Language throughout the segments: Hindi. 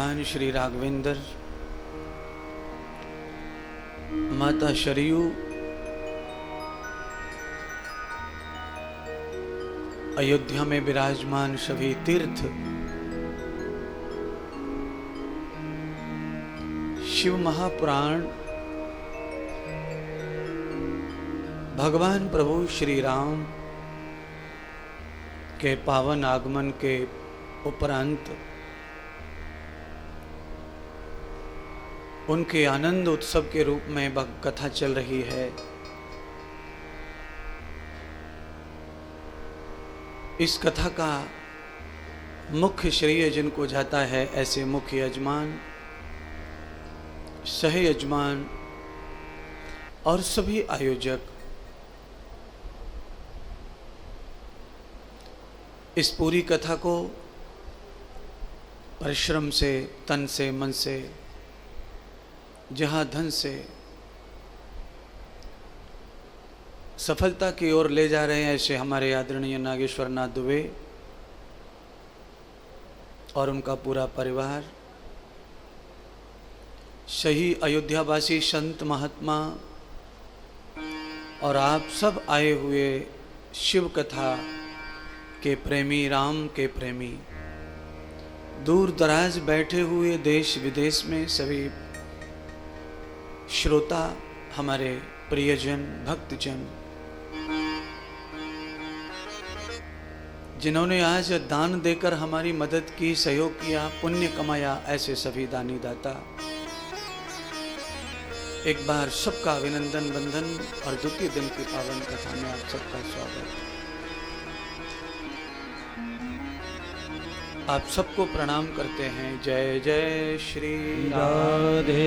भगवान श्री राघवेंद्र, माता शरयू, अयोध्या में विराजमान सभी तीर्थ, शिव महापुराण, भगवान प्रभु श्री राम के पावन आगमन के उपरांत उनके आनंद उत्सव के रूप में कथा चल रही है। इस कथा का मुख्य श्रेय जिनको जाता है, ऐसे मुख्य यजमान, सह यजमान और सभी आयोजक इस पूरी कथा को परिश्रम से, तन से, मन से, जहाँ धन से सफलता की ओर ले जा रहे हैं, ऐसे हमारे आदरणीय नागेश्वर नाथ दुबे और उनका पूरा परिवार, सही अयोध्यावासी संत महात्मा और आप सब आए हुए शिव कथा के प्रेमी, राम के प्रेमी, दूर दराज बैठे हुए देश विदेश में सभी श्रोता, हमारे प्रियजन, भक्तजन, जिन्होंने आज दान देकर हमारी मदद की, सहयोग किया, पुण्य कमाया, ऐसे सभी दानी दाता, एक बार सबका अभिनंदन, वंदन और द्वितीय दिन की पावन कथा में आप सबका स्वागत। आप सबको प्रणाम करते हैं। जय जय श्री राधे।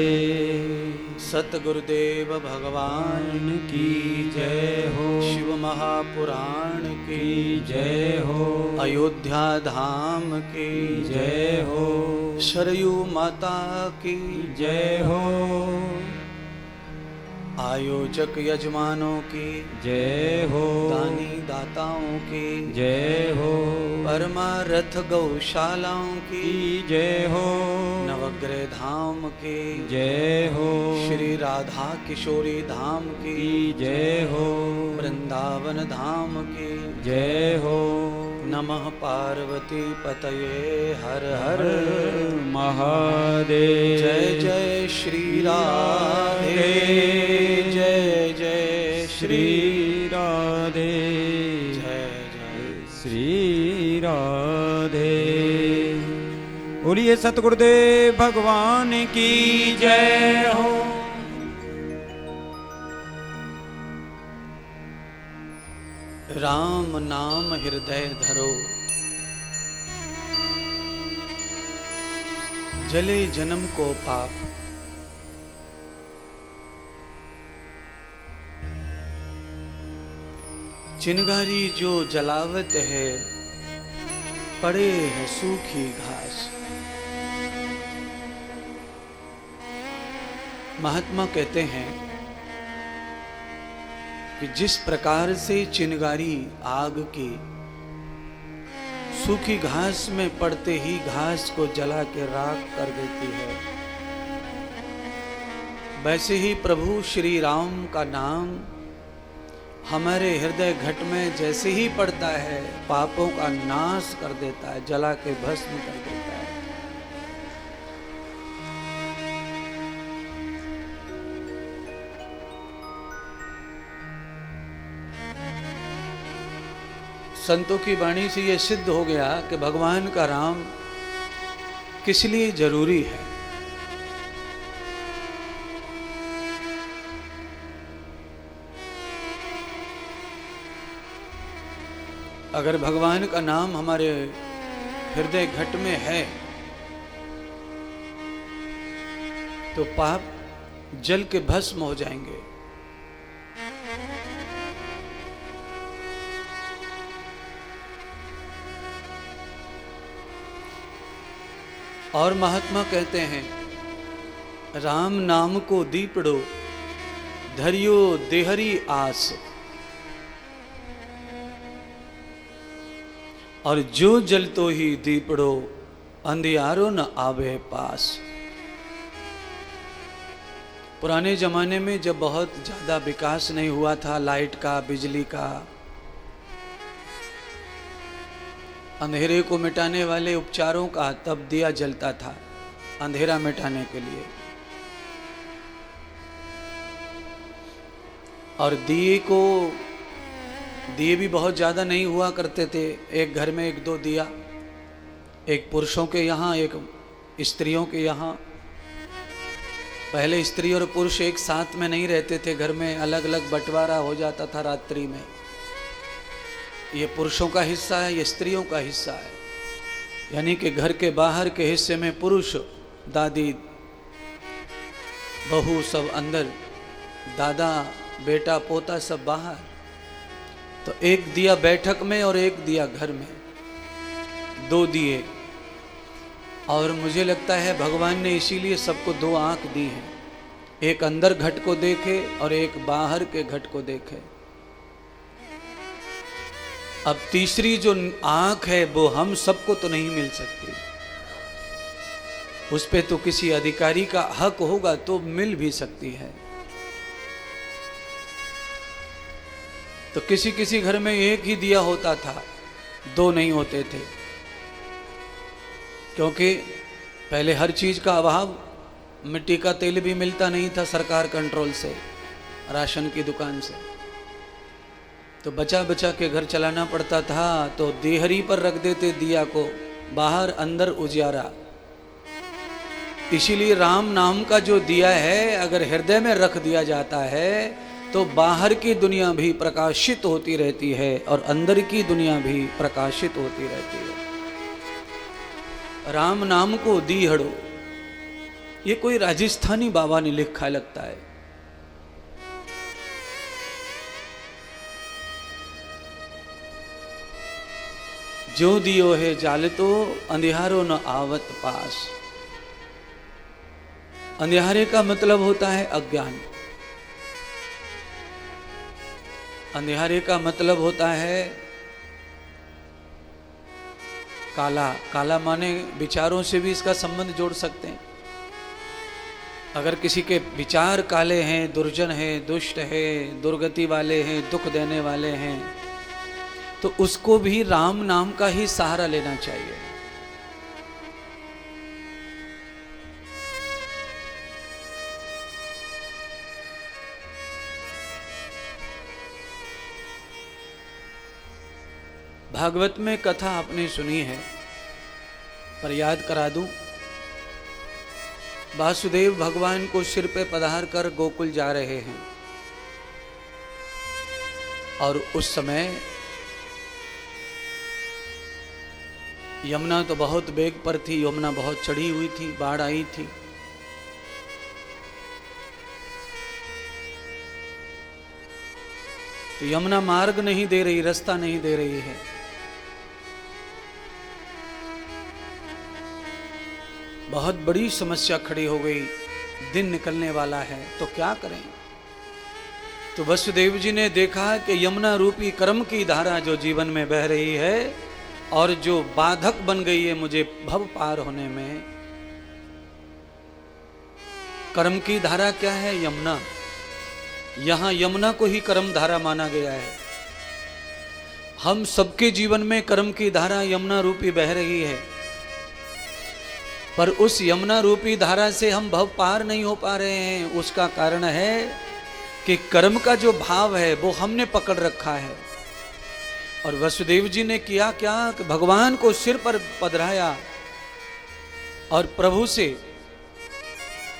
सतगुरुदेव भगवान की जय हो। शिव महापुराण की जय हो। अयोध्या धाम की जय हो। सरयू माता की जय हो। आयोजक यजमानों की जय हो। दानी दाताओं की जय हो। परमारथ गौशालाओं की जय हो। नवग्रह धाम की जय हो। श्री राधा किशोरी धाम की जय हो। वृंदावन धाम की जय हो। नमः पार्वती पतये हर हर महादेव। जय जय श्री राधे। जय जय श्री राधे। जय जय श्री राधे। बोलिए सतगुरुदेव भगवान की जय हो। राम नाम हृदय धरो, जले जन्म को पाप। चिनगारी जो जलावत है, पड़े है सूखी घास। महात्मा कहते हैं कि जिस प्रकार से चिनगारी आग की सूखी घास में पड़ते ही घास को जला के राख कर देती है, वैसे ही प्रभु श्री राम का नाम हमारे हृदय घट में जैसे ही पड़ता है, पापों का नाश कर देता है, जला के भस्म कर देता है। संतों की वाणी से यह सिद्ध हो गया कि भगवान का राम किस लिए जरूरी है। अगर भगवान का नाम हमारे हृदय घट में है तो पाप जल के भस्म हो जाएंगे। और महात्मा कहते हैं, राम नाम को दीपड़ो, धरियो देहरी आस। और जो जल तो ही दीपड़ो, अंधियारो न आवे पास। पुराने जमाने में जब बहुत ज्यादा विकास नहीं हुआ था लाइट का, बिजली का, अंधेरे को मिटाने वाले उपचारों का, तब दिया जलता था अंधेरा मिटाने के लिए। और दिए भी बहुत ज्यादा नहीं हुआ करते थे, एक घर में 1-2 दिया, एक पुरुषों के यहाँ, एक स्त्रियों के यहाँ। पहले स्त्री और पुरुष एक साथ में नहीं रहते थे, घर में अलग अलग बंटवारा हो जाता था रात्रि में। ये पुरुषों का हिस्सा है, ये स्त्रियों का हिस्सा है। यानी कि घर के बाहर के हिस्से में पुरुष, दादी, बहू सब अंदर, दादा, बेटा, पोता सब बाहर। तो एक दिया बैठक में और एक दिया घर में, 2 दिए। और मुझे लगता है भगवान ने इसीलिए सबको 2 आंख दी हैं, एक अंदर घट को देखे और एक बाहर के घट को देखे। अब तीसरी जो आंख है वो हम सबको तो नहीं मिल सकती, उस पे तो किसी अधिकारी का हक होगा तो मिल भी सकती है। तो किसी किसी घर में एक ही दिया होता था, 2 नहीं होते थे, क्योंकि पहले हर चीज का अभाव, मिट्टी का तेल भी मिलता नहीं था सरकार कंट्रोल से, राशन की दुकान से, तो बचा बचा के घर चलाना पड़ता था। तो देहरी पर रख देते दिया को, बाहर अंदर उजियारा। इसीलिए राम नाम का जो दिया है अगर हृदय में रख दिया जाता है तो बाहर की दुनिया भी प्रकाशित होती रहती है और अंदर की दुनिया भी प्रकाशित होती रहती है। राम नाम को दीहड़ो, ये कोई राजस्थानी बाबा ने लिखा लगता है। जो दियो है जाल तो अंधियारो न आवत पास। अंधियारे का मतलब होता है अज्ञान, अंधियारे का मतलब होता है काला। काला माने विचारों से भी इसका संबंध जोड़ सकते हैं। अगर किसी के विचार काले हैं, दुर्जन है, दुष्ट है, दुर्गति वाले हैं, दुख देने वाले हैं, तो उसको भी राम नाम का ही सहारा लेना चाहिए। भागवत में कथा आपने सुनी है, पर याद करा दूं। वासुदेव भगवान को सिर पे पधार कर गोकुल जा रहे हैं और उस समय यमुना तो बहुत वेग पर थी, यमुना बहुत चढ़ी हुई थी, बाढ़ आई थी। तो यमुना मार्ग नहीं दे रही, रास्ता नहीं दे रही है। बहुत बड़ी समस्या खड़ी हो गई, दिन निकलने वाला है, तो क्या करें। तो वसुदेव जी ने देखा कि यमुना रूपी कर्म की धारा जो जीवन में बह रही है और जो बाधक बन गई है मुझे भव पार होने में। कर्म की धारा क्या है? यमुना। यहां यमुना को ही कर्म धारा माना गया है। हम सबके जीवन में कर्म की धारा यमुना रूपी बह रही है, पर उस यमुना रूपी धारा से हम भव पार नहीं हो पा रहे हैं। उसका कारण है कि कर्म का जो भाव है वो हमने पकड़ रखा है। और वसुदेव जी ने किया क्या कि भगवान को सिर पर पधराया और प्रभु से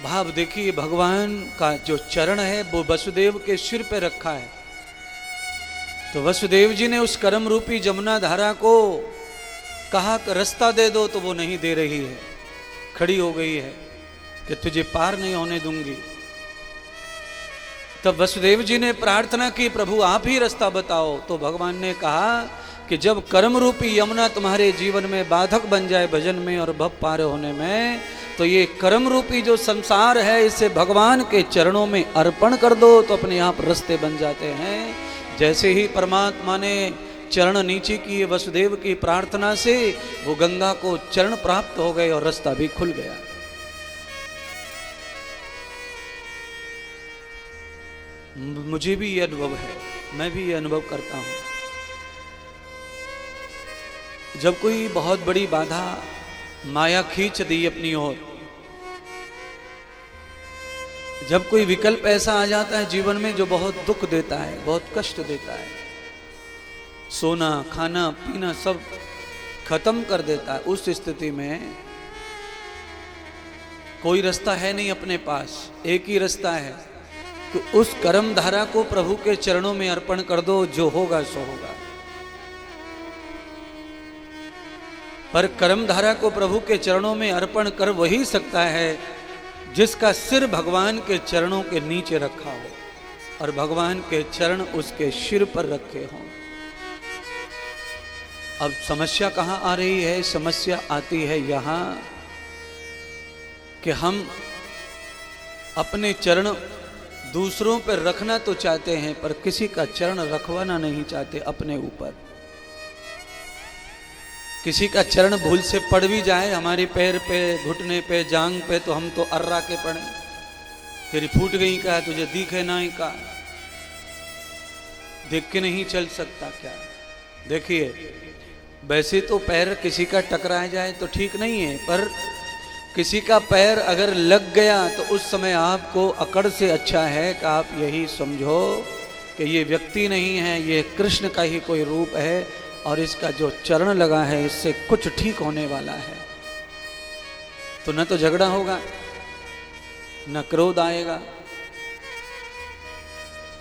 भाव देखिए, भगवान का जो चरण है वो वसुदेव के सिर पे रखा है। तो वसुदेव जी ने उस कर्म रूपी जमुना धारा को कहा कि रास्ता दे दो, तो वो नहीं दे रही है, खड़ी हो गई है कि तुझे पार नहीं होने दूंगी। तब वसुदेव जी ने प्रार्थना की, प्रभु आप ही रास्ता बताओ। तो भगवान ने कहा कि जब कर्म रूपी यमुना तुम्हारे जीवन में बाधक बन जाए भजन में और भव पार होने में, तो ये कर्म रूपी जो संसार है इसे भगवान के चरणों में अर्पण कर दो, तो अपने आप रास्ते बन जाते हैं। जैसे ही परमात्मा ने चरण नीचे किए वसुदेव की प्रार्थना से वो गंगा को चरण प्राप्त हो गए और रास्ता भी खुल गया। मुझे भी ये अनुभव है, मैं भी ये अनुभव करता हूं। जब कोई बहुत बड़ी बाधा माया खींच दी अपनी ओर, जब कोई विकल्प ऐसा आ जाता है जीवन में जो बहुत दुख देता है, बहुत कष्ट देता है, सोना खाना पीना सब खत्म कर देता है, उस स्थिति में कोई रास्ता है नहीं अपने पास, एक ही रास्ता है कि उस कर्म धारा को प्रभु के चरणों में अर्पण कर दो, जो होगा सो होगा। पर कर्म धारा को प्रभु के चरणों में अर्पण कर वही सकता है जिसका सिर भगवान के चरणों के नीचे रखा हो और भगवान के चरण उसके सिर पर रखे हों। अब समस्या कहां आ रही है? समस्या आती है यहां कि हम अपने चरण दूसरों पर रखना तो चाहते हैं पर किसी का चरण रखवाना नहीं चाहते अपने ऊपर। किसी का चरण भूल से पड़ भी जाए हमारे पैर पे, घुटने पे, जांग पे, तो हम तो अर्रा के पड़े, तेरी फूट गई का, तुझे दिखे ना ही का, देख के नहीं चल सकता क्या? देखिए, वैसे तो पैर किसी का टकरा जाए तो ठीक नहीं है, पर किसी का पैर अगर लग गया तो उस समय आपको अकड़ से अच्छा है कि आप यही समझो कि ये व्यक्ति नहीं है, ये कृष्ण का ही कोई रूप है और इसका जो चरण लगा है इससे कुछ ठीक होने वाला है। तो न तो झगड़ा होगा, न क्रोध आएगा,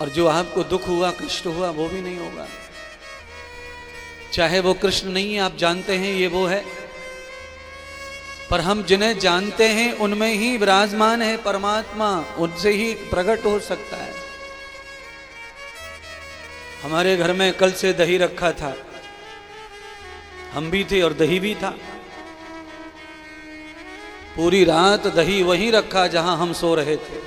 और जो आपको दुख हुआ, कष्ट हुआ, वो भी नहीं होगा। चाहे वो कृष्ण नहीं है, आप जानते हैं ये वो है, पर हम जिन्हें जानते हैं उनमें ही विराजमान है परमात्मा, उनसे ही प्रकट हो सकता है। हमारे घर में कल से दही रखा था, हम भी थे और दही भी था। पूरी रात दही वहीं रखा जहां हम सो रहे थे,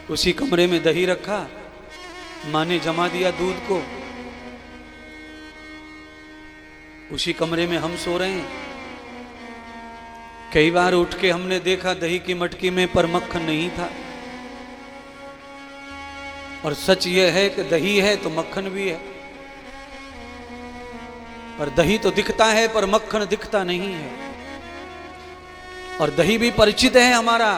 उसी कमरे में दही रखा, माँ ने जमा दिया दूध को, उसी कमरे में हम सो रहे हैं। कई बार उठ के हमने देखा दही की मटकी में पर मक्खन नहीं था, और सच यह है कि दही है तो मक्खन भी है, पर दही तो दिखता है पर मक्खन दिखता नहीं है। और दही भी परिचित है हमारा,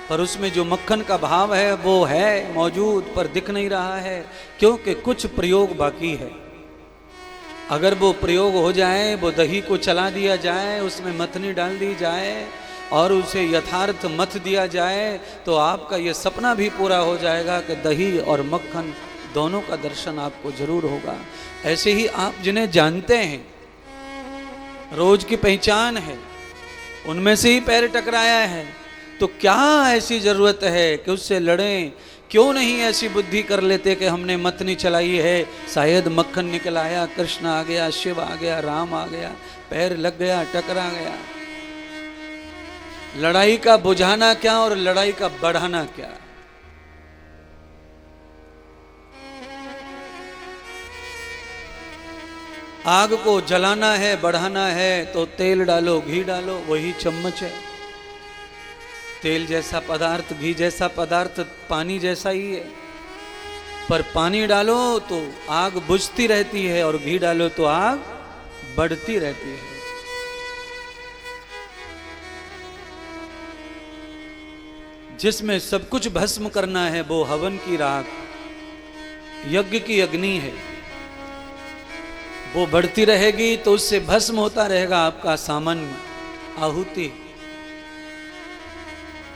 पर उसमें जो मक्खन का भाव है वो है मौजूद पर दिख नहीं रहा है, क्योंकि कुछ प्रयोग बाकी है। अगर वो प्रयोग हो जाए, वो दही को चला दिया जाए, उसमें मथनी डाल दी जाए और उसे यथार्थ मथ दिया जाए, तो आपका ये सपना भी पूरा हो जाएगा कि दही और मक्खन दोनों का दर्शन आपको जरूर होगा। ऐसे ही आप जिन्हें जानते हैं, रोज की पहचान है, उनमें से ही पैर टकराया है, तो क्या ऐसी जरूरत है कि उससे लड़ें? क्यों नहीं ऐसी बुद्धि कर लेते कि हमने मतनी चलाई है, शायद मक्खन निकल आया, कृष्ण आ गया, शिव आ गया, राम आ गया, पैर लग गया, टकरा गया। लड़ाई का बुझाना क्या और लड़ाई का बढ़ाना क्या? आग को जलाना है, बढ़ाना है तो तेल डालो, घी डालो, वही चम्मच है। तेल जैसा पदार्थ, घी जैसा पदार्थ, पानी जैसा ही है, पर पानी डालो तो आग बुझती रहती है और घी डालो तो आग बढ़ती रहती है। जिसमें सब कुछ भस्म करना है वो हवन की राख, यज्ञ की अग्नि है, वो बढ़ती रहेगी तो उससे भस्म होता रहेगा आपका सामान्य आहुति,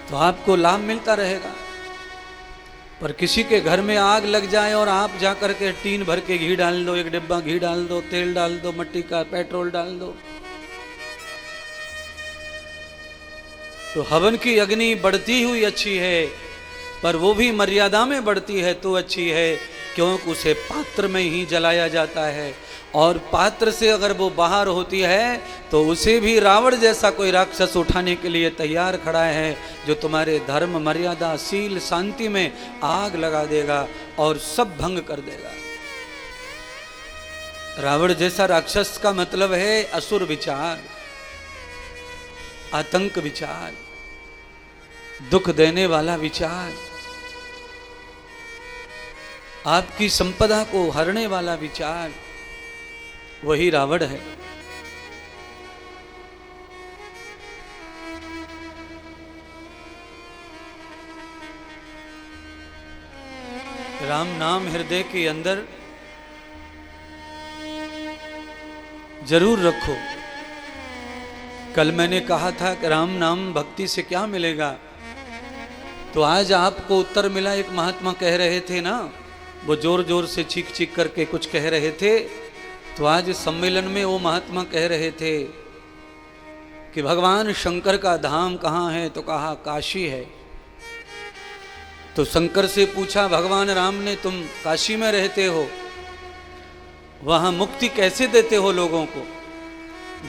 तो आपको लाभ मिलता रहेगा। पर किसी के घर में आग लग जाए और आप जाकर के टीन भर के घी डाल दो, एक डिब्बा घी डाल दो, तेल डाल दो, मिट्टी का पेट्रोल डाल दो, तो हवन की अग्नि बढ़ती हुई अच्छी है, पर वो भी मर्यादा में बढ़ती है तो अच्छी है, क्योंकि उसे पात्र में ही जलाया जाता है। और पात्र से अगर वो बाहर होती है तो उसे भी रावण जैसा कोई राक्षस उठाने के लिए तैयार खड़ा है, जो तुम्हारे धर्म, मर्यादा, शील, शांति में आग लगा देगा और सब भंग कर देगा। रावण जैसा राक्षस का मतलब है असुर विचार, आतंक विचार, दुख देने वाला विचार, आपकी संपदा को हरने वाला विचार, वही रावण है। राम नाम हृदय के अंदर जरूर रखो। कल मैंने कहा था कि राम नाम भक्ति से क्या मिलेगा, तो आज आपको उत्तर मिला। एक महात्मा कह रहे थे ना, वो जोर जोर से चीख चीख करके कुछ कह रहे थे, तो आज सम्मेलन में वो महात्मा कह रहे थे कि भगवान शंकर का धाम कहाँ है, तो कहा काशी है। तो शंकर से पूछा भगवान राम ने, तुम काशी में रहते हो, वहां मुक्ति कैसे देते हो लोगों को?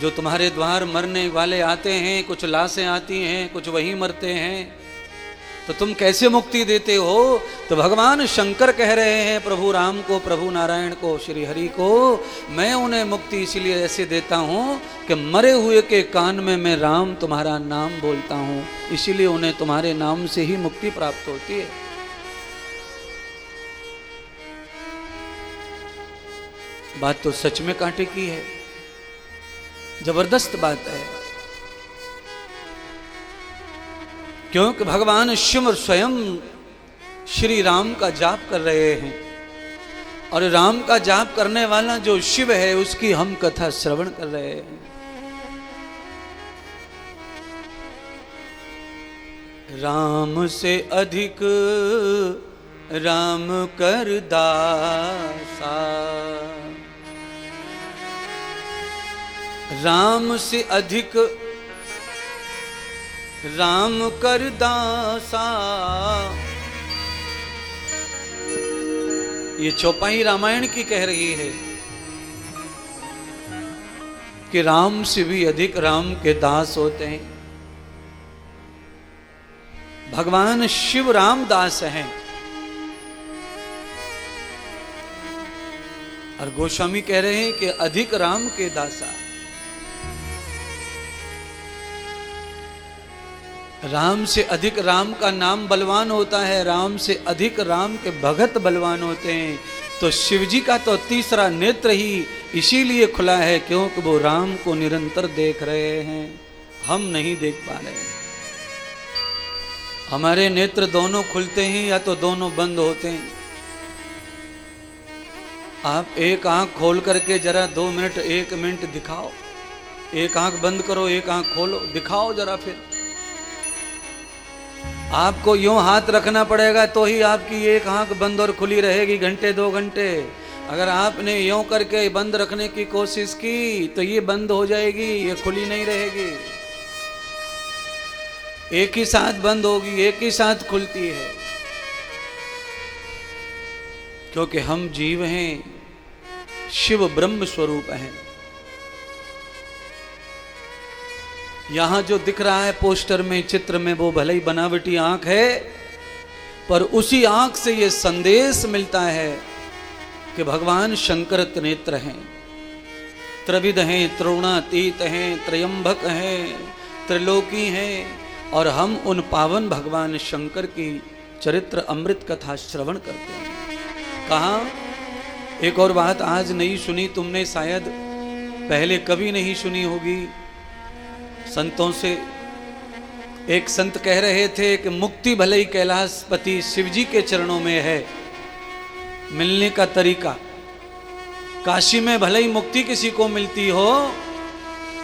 जो तुम्हारे द्वार मरने वाले आते हैं, कुछ लाशें आती हैं, कुछ वहीं मरते हैं, तो तुम कैसे मुक्ति देते हो? तो भगवान शंकर कह रहे हैं प्रभु राम को, प्रभु नारायण को, श्री हरि को, मैं उन्हें मुक्ति इसलिए ऐसे देता हूं कि मरे हुए के कान में मैं राम तुम्हारा नाम बोलता हूं, इसीलिए उन्हें तुम्हारे नाम से ही मुक्ति प्राप्त होती है। बात तो सच में कांटे की है, जबरदस्त बात है। क्योंकि भगवान शिव स्वयं श्री राम का जाप कर रहे हैं, और राम का जाप करने वाला जो शिव है उसकी हम कथा श्रवण कर रहे हैं। राम से अधिक राम कर दासा, राम से अधिक राम कर दासा। ये चौपाई रामायण की कह रही है कि राम से भी अधिक राम के दास होते हैं। भगवान शिव राम दास हैं। और गोस्वामी कह रहे हैं कि अधिक राम के दासा। राम से अधिक राम का नाम बलवान होता है, राम से अधिक राम के भगत बलवान होते हैं। तो शिवजी का तो तीसरा नेत्र ही इसीलिए खुला है क्योंकि वो राम को निरंतर देख रहे हैं, हम नहीं देख पा रहे हैं। हमारे नेत्र दोनों खुलते हैं या तो दोनों बंद होते हैं। आप एक आंख खोल करके जरा 2 मिनट 1 मिनट दिखाओ, एक आंख बंद करो, एक आंख खोलो, दिखाओ जरा। फिर आपको यूं हाथ रखना पड़ेगा तो ही आपकी एक आंख बंद और खुली रहेगी घंटे 2 घंटे। अगर आपने यूं करके बंद रखने की कोशिश की तो ये बंद हो जाएगी, ये खुली नहीं रहेगी। एक ही साथ बंद होगी, एक ही साथ खुलती है, क्योंकि हम जीव हैं, शिव ब्रह्म स्वरूप हैं। यहां जो दिख रहा है पोस्टर में, चित्र में, वो भले ही बनावटी आंख है, पर उसी आंख से ये संदेश मिलता है कि भगवान शंकर त्रिनेत्र हैं, त्रिविध हैं, त्रिगुणातीत हैं, त्रयंबक हैं, त्रिलोकी हैं। और हम उन पावन भगवान शंकर की चरित्र अमृत कथा श्रवण करते हैं। कहाँ? एक और बात आज नहीं सुनी तुमने, शायद पहले कभी नहीं सुनी होगी। संतों से एक संत कह रहे थे कि मुक्ति भले ही कैलाशपति शिवजी के चरणों में है, मिलने का तरीका। काशी में भले ही मुक्ति किसी को मिलती हो,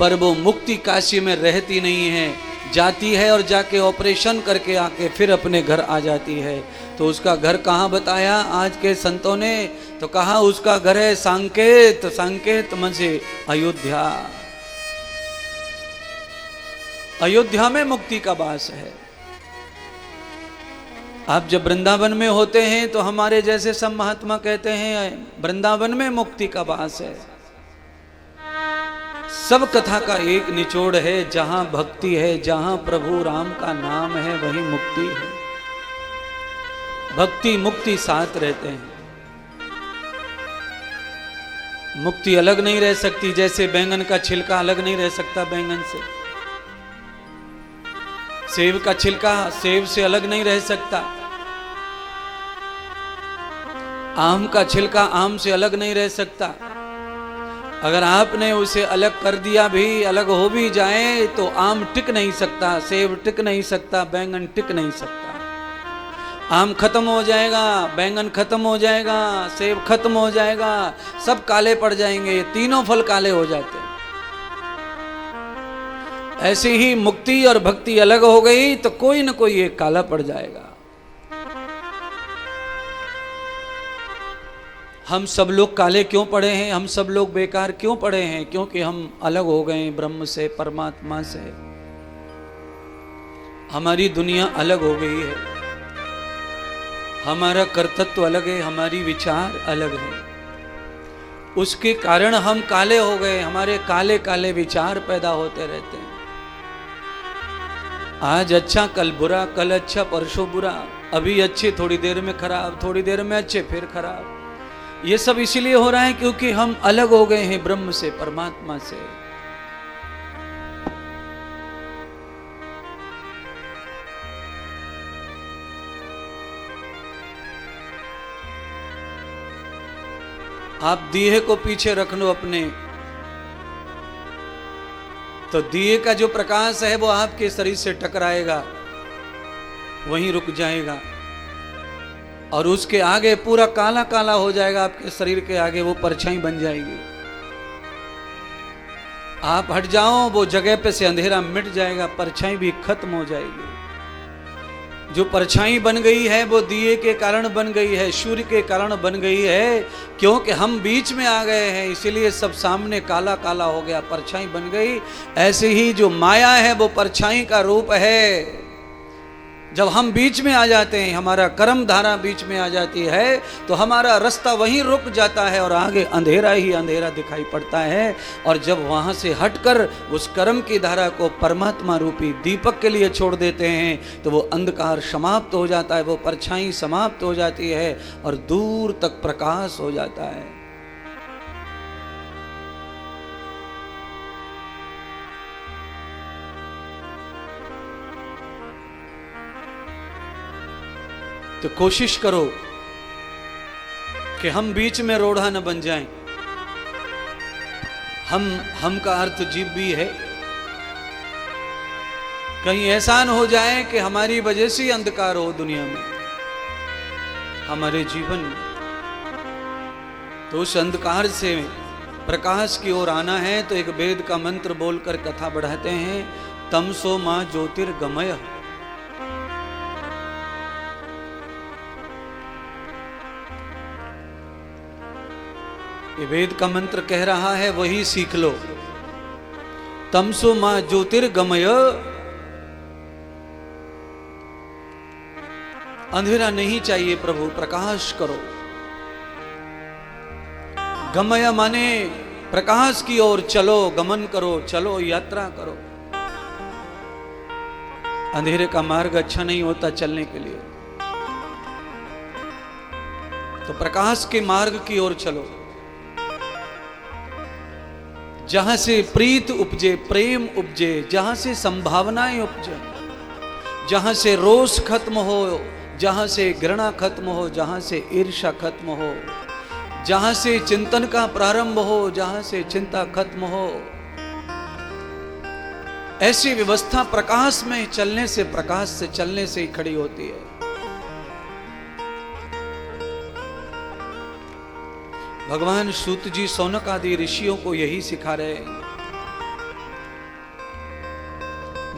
पर वो मुक्ति काशी में रहती नहीं है, जाती है और जाके ऑपरेशन करके आके फिर अपने घर आ जाती है। तो उसका घर कहाँ बताया आज के संतों ने? तो कहा उसका घर है सांकेत, सांकेत मजे अयोध्या। अयोध्या में मुक्ति का वास है। आप जब वृंदावन में होते हैं तो हमारे जैसे सब महात्मा कहते हैं वृंदावन में मुक्ति का वास है। सब कथा का एक निचोड़ है, जहां भक्ति है, जहां प्रभु राम का नाम है, वहीं मुक्ति है। भक्ति मुक्ति साथ रहते हैं। मुक्ति अलग नहीं रह सकती, जैसे बैंगन का छिलका अलग नहीं रह सकता बैंगन से, सेब का छिलका सेब से अलग नहीं रह सकता, आम का छिलका आम से अलग नहीं रह सकता। अगर आपने उसे अलग कर दिया भी, अलग हो भी जाए तो आम टिक नहीं सकता, सेब टिक नहीं सकता, बैंगन टिक नहीं सकता। आम खत्म हो जाएगा, बैंगन खत्म हो जाएगा, सेब खत्म हो जाएगा, सब काले पड़ जाएंगे, ये तीनों फल काले हो जाते हैं। ऐसे ही मुक्ति और भक्ति अलग हो गई तो कोई न कोई एक काला पड़ जाएगा। हम सब लोग काले क्यों पड़े हैं, हम सब लोग बेकार क्यों पड़े हैं? क्योंकि हम अलग हो गए ब्रह्म से, परमात्मा से। हमारी दुनिया अलग हो गई है, हमारा कर्तव्य अलग है, हमारी विचार अलग है, उसके कारण हम काले हो गए, हमारे काले काले विचार पैदा होते रहते हैं। आज अच्छा कल बुरा, कल अच्छा परसों बुरा, अभी अच्छे थोड़ी देर में खराब, थोड़ी देर में अच्छे फिर खराब। ये सब इसीलिए हो रहा है क्योंकि हम अलग हो गए हैं ब्रह्म से, परमात्मा से। आप दिए को पीछे रख लो अपने, तो दिए का जो प्रकाश है वो आपके शरीर से टकराएगा, वहीं रुक जाएगा और उसके आगे पूरा काला काला हो जाएगा। आपके शरीर के आगे वो परछाई बन जाएगी। आप हट जाओ, वो जगह पे से अंधेरा मिट जाएगा, परछाई भी खत्म हो जाएगी। जो परछाई बन गई है वो दिए के कारण बन गई है, सूर्य के कारण बन गई है, क्योंकि हम बीच में आ गए हैं, इसीलिए सब सामने काला काला हो गया, परछाई बन गई। ऐसे ही जो माया है वो परछाई का रूप है। जब हम बीच में आ जाते हैं, हमारा कर्म धारा बीच में आ जाती है, तो हमारा रास्ता वहीं रुक जाता है और आगे अंधेरा ही अंधेरा दिखाई पड़ता है। और जब वहाँ से हटकर उस कर्म की धारा को परमात्मा रूपी दीपक के लिए छोड़ देते हैं, तो वो अंधकार समाप्त हो जाता है, वो परछाई समाप्त हो जाती है और दूर तक प्रकाश हो जाता है। तो कोशिश करो कि हम बीच में रोड़ा न बन जाएं। हम का अर्थ जीव भी है। कहीं ऐसा न हो जाए कि हमारी वजह से अंधकार हो दुनिया में, हमारे जीवन में। तो उस अंधकार से प्रकाश की ओर आना है तो एक वेद का मंत्र बोलकर कथा बढ़ाते हैं, तमसो मां ज्योतिर्गमय। ये वेद का मंत्र कह रहा है, वही सीख लो। तमसो मां ज्योतिर्गमय। अंधेरा नहीं चाहिए प्रभु, प्रकाश करो। गमय माने प्रकाश की ओर चलो, गमन करो, चलो, यात्रा करो। अंधेरे का मार्ग अच्छा नहीं होता चलने के लिए, तो प्रकाश के मार्ग की ओर चलो। जहां से प्रीत उपजे, प्रेम उपजे, जहां से संभावनाएं उपजे, जहां से रोष खत्म हो, जहां से घृणा खत्म हो, जहां से ईर्ष्या खत्म हो, जहां से चिंतन का प्रारंभ हो, जहां से चिंता खत्म हो, ऐसी व्यवस्था प्रकाश में चलने से, प्रकाश से चलने से ही खड़ी होती है। भगवान सूत जी सौनक आदि ऋषियों को यही सिखा रहे हैं।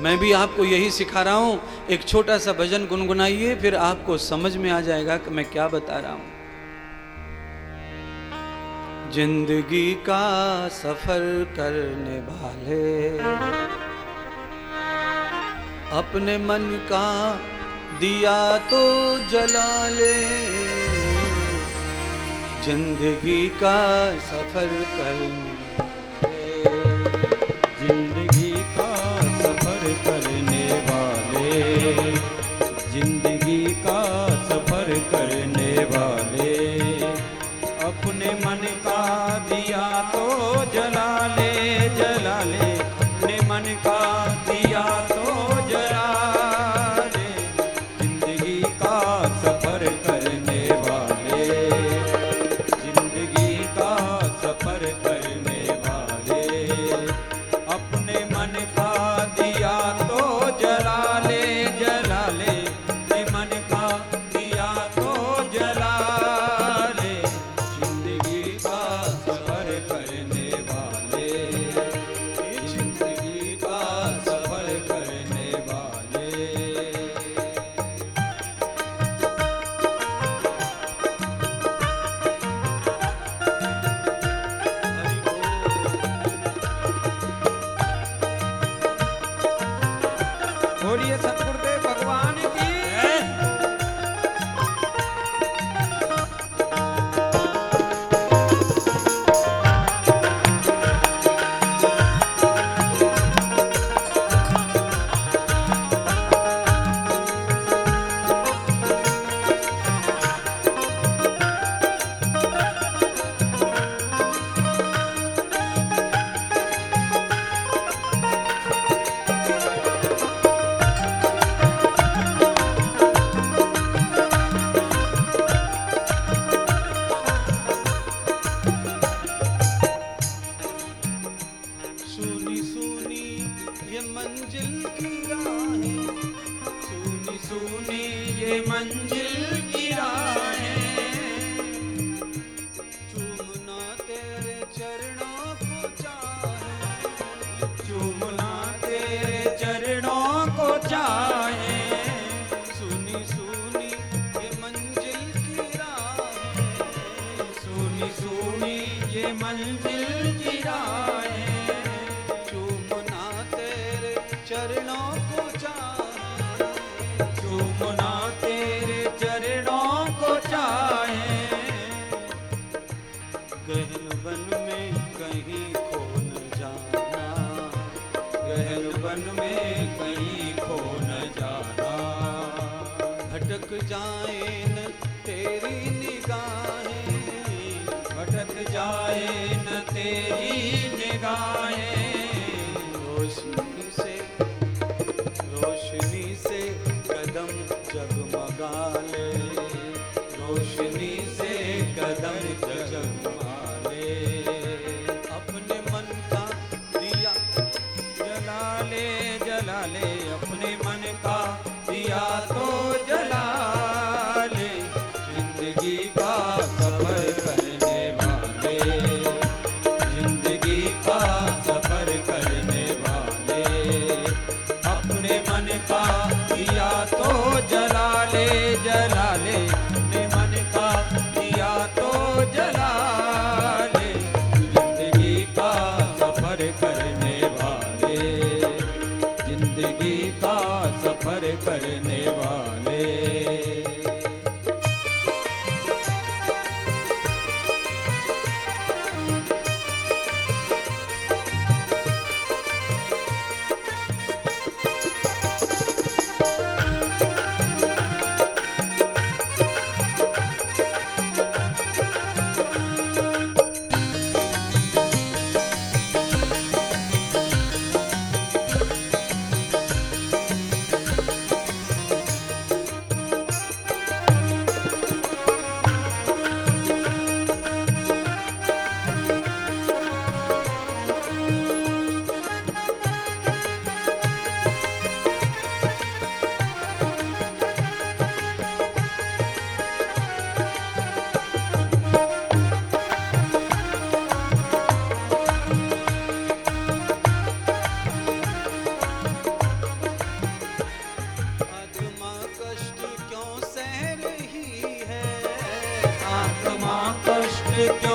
मैं भी आपको यही सिखा रहा हूं। एक छोटा सा भजन गुनगुनाइए, फिर आपको समझ में आ जाएगा कि मैं क्या बता रहा हूं। जिंदगी का सफर करने वाले अपने मन का दिया तो जला ले। जिंदगी का सफर करने, जिंदगी का सफर करने वाले, जिंदगी का सफर करने वाले, अपने मन का दिया मंजिल की राहें। चूमना तेरे चरणों को चाहे, चूमना तेरे चरणों को चाहे। सुनी सुनी ये मंजिल की राहें, सुनी सुनी ये मंजिल की राहें। चूमना तेरे चरणों को चाहे, चूमना तेरे चरणों को चाहे। गहन वन में कहीं खो न जाना, गहन वन में कहीं खो न जाना। भटक जाए न तेरी निगाहें, भटक जाए न तेरी निगाहें। रोशनी से कदम जगमगा ले, रोशनी से कदम जगमगा ले। अपने मन का दिया जला ले, जला ले अपने मन का दिया तो जला ले। जिंदगी का सफर करने वाले, जिंदगी का सफर करने वाले। अपने मन का दिया तो जला ले, जला ले अपने मन का दिया तो जला ले। जिंदगी का सफर करने वाले, जिंदगी का सफर करने वाले। आत्मा कष्ट क्यों सह रही है, आत्मा कष्ट क्यों